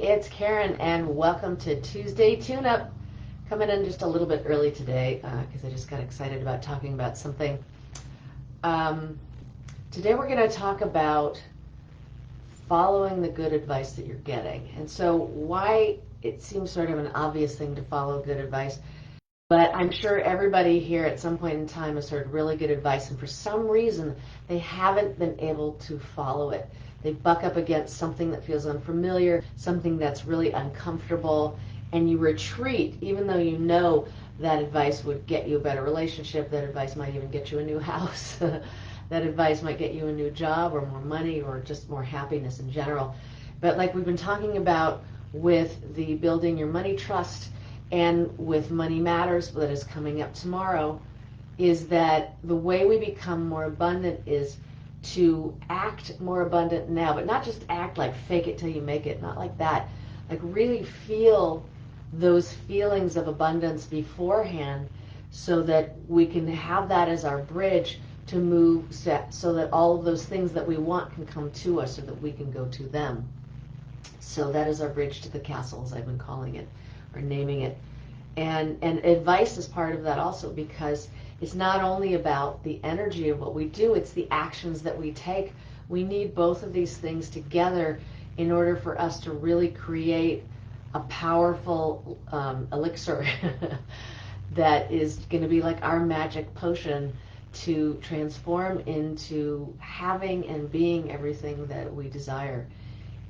it's Karen, and welcome to Tuesday Tune-Up. Coming in just a little bit early today because I just got excited about talking about something. Today we're going to talk about following the good advice that you're getting. And so why it seems sort of an obvious thing to follow good advice, but I'm sure everybody here at some point in time has heard really good advice, and for some reason they haven't been able to follow it. They buck up against something that feels unfamiliar, something that's really uncomfortable, and you retreat even though you know that advice would get you a better relationship, that advice might even get you a new house, that advice might get you a new job or more money or just more happiness in general. But like we've been talking about with the Building Your Money Trust and with Money Matters that is coming up tomorrow, is that the way we become more abundant is to act more abundant now, but not just act like fake it till you make it, not like that. Like really feel those feelings of abundance beforehand so that we can have that as our bridge to move so that all of those things that we want can come to us so that we can go to them. So that is our bridge to the castle, as I've been calling it, or naming it. And advice is part of that also, because it's not only about the energy of what we do, it's the actions that we take. We need both of these things together in order for us to really create a powerful elixir that is going to be like our magic potion to transform into having and being everything that we desire.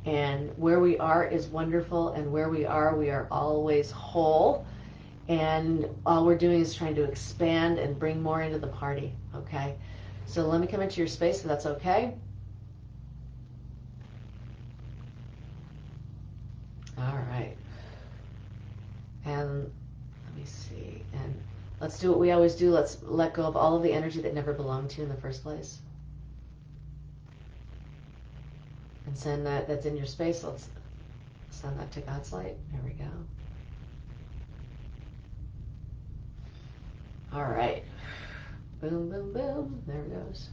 And where we are is wonderful, and where we are always whole. And all we're doing is trying to expand and bring more into the party, okay? So let me come into your space if that's okay. All right. And let me see. And let's do what we always do. Let's let go of all of the energy that never belonged to you in the first place. And send that's in your space. Let's send that to God's light. There we go. All right. Boom, boom, boom. There it goes.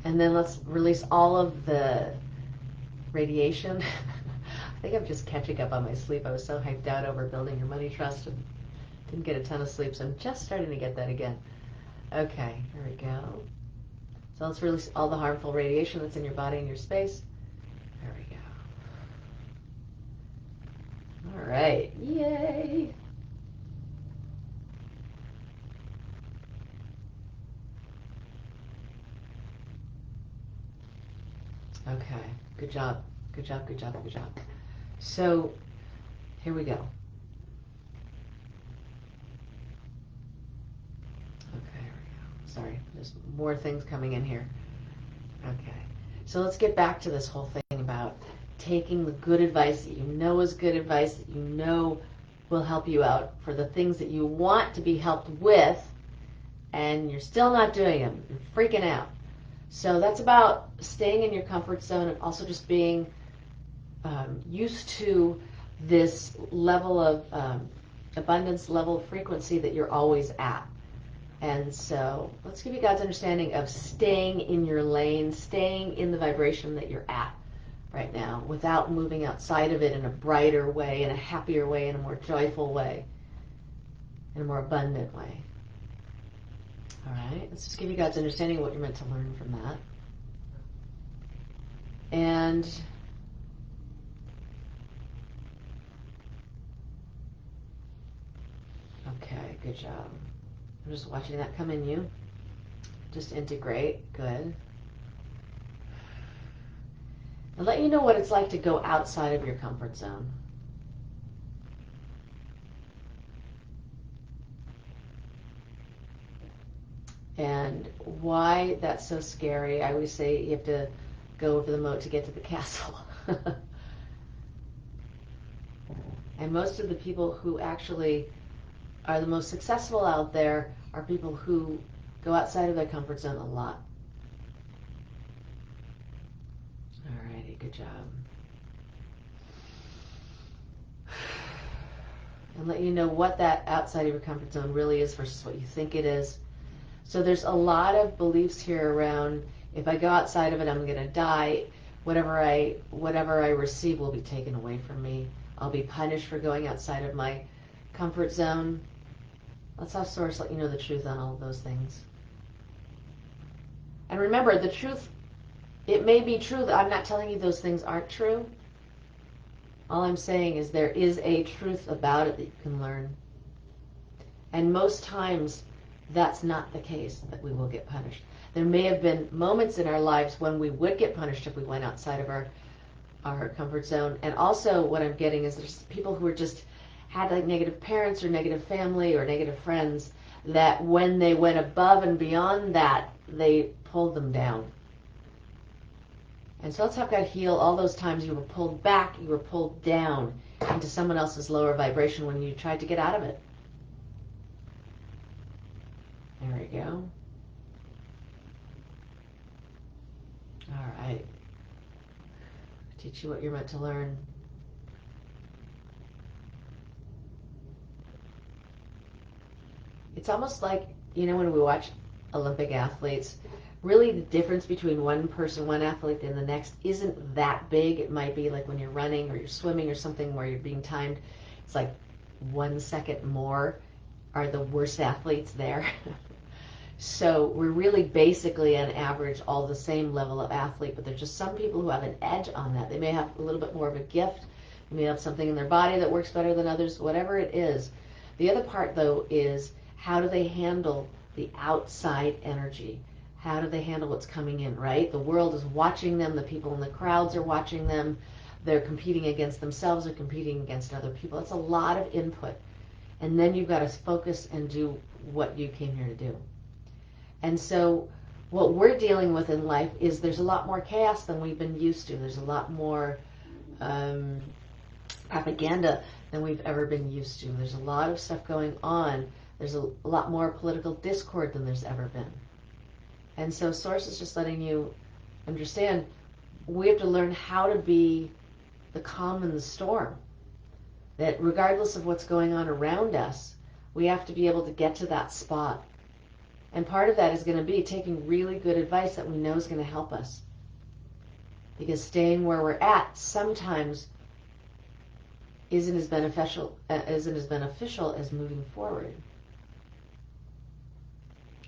And then let's release all of the radiation. I think I'm just catching up on my sleep. I was so hyped out over Building Your Money Trust and didn't get a ton of sleep, so I'm just starting to get that again. Okay, here we go. So let's release all the harmful radiation that's in your body and your space. There we go. All right. Yay. Okay, good job. Good job, good job, good job. So, here we go. Okay, here we go. Sorry, there's more things coming in here. Okay, so let's get back to this whole thing about taking the good advice that you know is good advice, that you know will help you out for the things that you want to be helped with, and you're still not doing them. You're freaking out. So that's about staying in your comfort zone and also just being used to this level of abundance, level of frequency that you're always at. And so let's give you God's understanding of staying in your lane, staying in the vibration that you're at right now without moving outside of it in a brighter way, in a happier way, in a more joyful way, in a more abundant way. All right, let's just give you God's understanding of what you're meant to learn from that. And okay, good job. I'm just watching that come in you. Just integrate. Good. And let you know what it's like to go outside of your comfort zone. And why that's so scary. I always say you have to go over the moat to get to the castle. And most of the people who actually are the most successful out there are people who go outside of their comfort zone a lot. Alrighty, good job. And let you know what that outside of your comfort zone really is versus what you think it is. So there's a lot of beliefs here around, if I go outside of it, I'm going to die. whatever I receive will be taken away from me. I'll be punished for going outside of my comfort zone. Let's have Source let you know the truth on all of those things. And remember, the truth, it may be true that I'm not telling you those things aren't true. All I'm saying is there is a truth about it that you can learn. And most times, that's not the case, that we will get punished. There may have been moments in our lives when we would get punished if we went outside of our comfort zone. And also what I'm getting is there's people who are just had like negative parents or negative family or negative friends that when they went above and beyond that, they pulled them down. And so let's have God heal all those times you were pulled back, you were pulled down into someone else's lower vibration when you tried to get out of it. There we go. All right. Teach you what you're meant to learn. It's almost like, when we watch Olympic athletes, really the difference between one person, one athlete, and the next isn't that big. It might be like when you're running or you're swimming or something where you're being timed. It's like 1 second more are the worst athletes there. So we're really basically on average all the same level of athlete, but there's just some people who have an edge on that. They may have a little bit more of a gift. They may have something in their body that works better than others, whatever it is. The other part, though, is how do they handle the outside energy? How do they handle what's coming in, right? The world is watching them. The people in the crowds are watching them. They're competing against themselves or competing against other people. It's a lot of input. And then you've got to focus and do what you came here to do. And so what we're dealing with in life is there's a lot more chaos than we've been used to. There's a lot more propaganda than we've ever been used to. There's a lot of stuff going on. There's a lot more political discord than there's ever been. And so Source is just letting you understand we have to learn how to be the calm in the storm. That regardless of what's going on around us, we have to be able to get to that spot. And part of that is going to be taking really good advice that we know is going to help us. Because staying where we're at sometimes isn't as beneficial as moving forward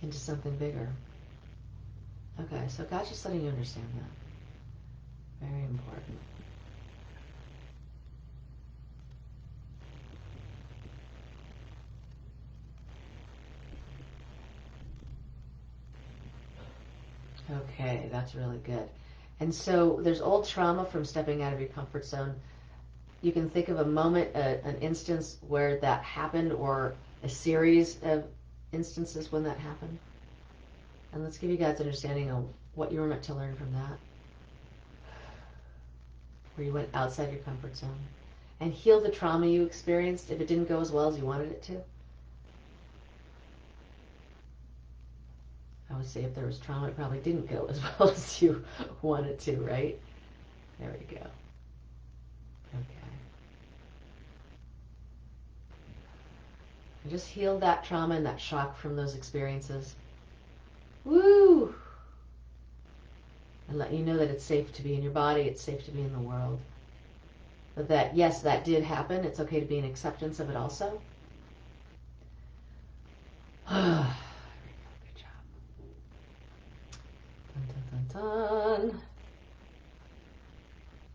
into something bigger. Okay, so God's just letting you understand that. Very important. Okay, that's really good. And so there's old trauma from stepping out of your comfort zone. You can think of a moment, an instance where that happened, or a series of instances when that happened. And let's give you God's understanding of what you were meant to learn from that. Where you went outside your comfort zone. And heal the trauma you experienced if it didn't go as well as you wanted it to. I would say if there was trauma, it probably didn't go as well as you wanted to, right? There we go. Okay. I just healed that trauma and that shock from those experiences. Woo! And let you know that it's safe to be in your body, it's safe to be in the world. But that, yes, that did happen. It's okay to be in acceptance of it also. Good job. Dun, dun, dun, dun.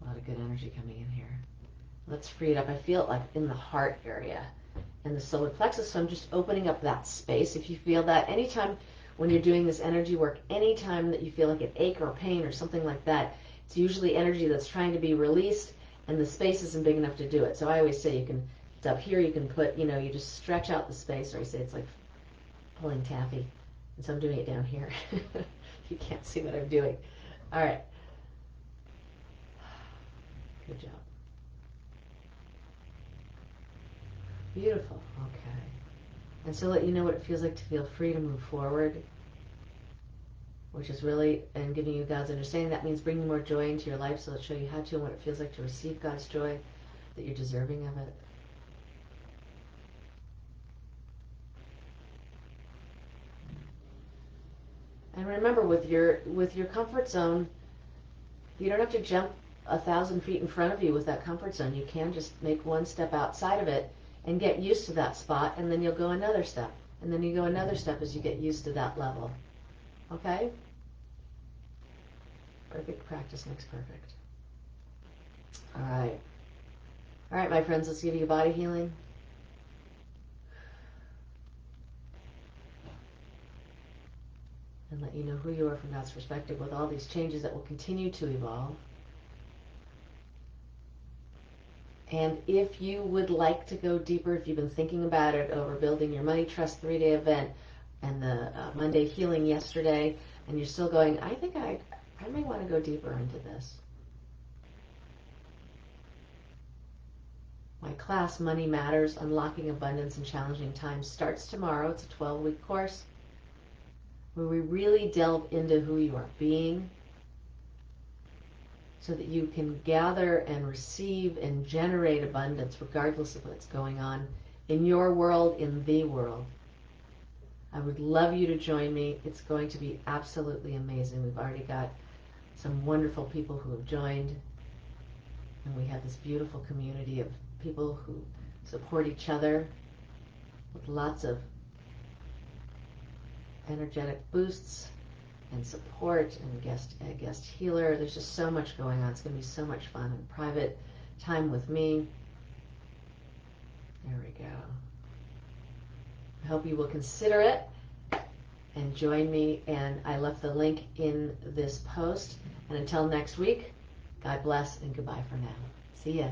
A lot of good energy coming in here. Let's free it up. I feel it like in the heart area and the solar plexus, so I'm just opening up that space. If you feel that anytime when you're doing this energy work, anytime that you feel like an ache or pain or something like that, it's usually energy that's trying to be released and the space isn't big enough to do it. So I always say you can, it's up here, you can put, you just stretch out the space, or I say it's like pulling taffy. And so I'm doing it down here. You can't see what I'm doing. All right. Good job. Beautiful. Okay. And so let you know what it feels like to feel free to move forward, which is really, and giving you God's understanding. That means bringing more joy into your life, so it'll show you how to and what it feels like to receive God's joy, that you're deserving of it. And remember, with your comfort zone, You don't have to jump 1,000 feet in front of you with that comfort zone. You can just make one step outside of it and get used to that spot, and then you'll go another step. And then you go another step as you get used to that level. Okay? Perfect practice makes perfect. All right. All right, my friends, let's give you a body healing. And let you know who you are from God's perspective with all these changes that will continue to evolve. And if you would like to go deeper, if you've been thinking about it over building your Money Trust 3-day event and the Monday healing yesterday, and you're still going, I think I may want to go deeper into this. My class, Money Matters, Unlocking Abundance in Challenging Times, starts tomorrow. It's a 12-week course where we really delve into who you are being so that you can gather and receive and generate abundance regardless of what's going on in your world, in the world. I would love you to join me. It's going to be absolutely amazing. We've already got some wonderful people who have joined, and we have this beautiful community of people who support each other with lots of energetic boosts and support and guest healer. There's just so much going on. It's going to be so much fun and private time with me. There we go. I hope you will consider it and join me. And I left the link in this post. And until next week, God bless and goodbye for now. See ya.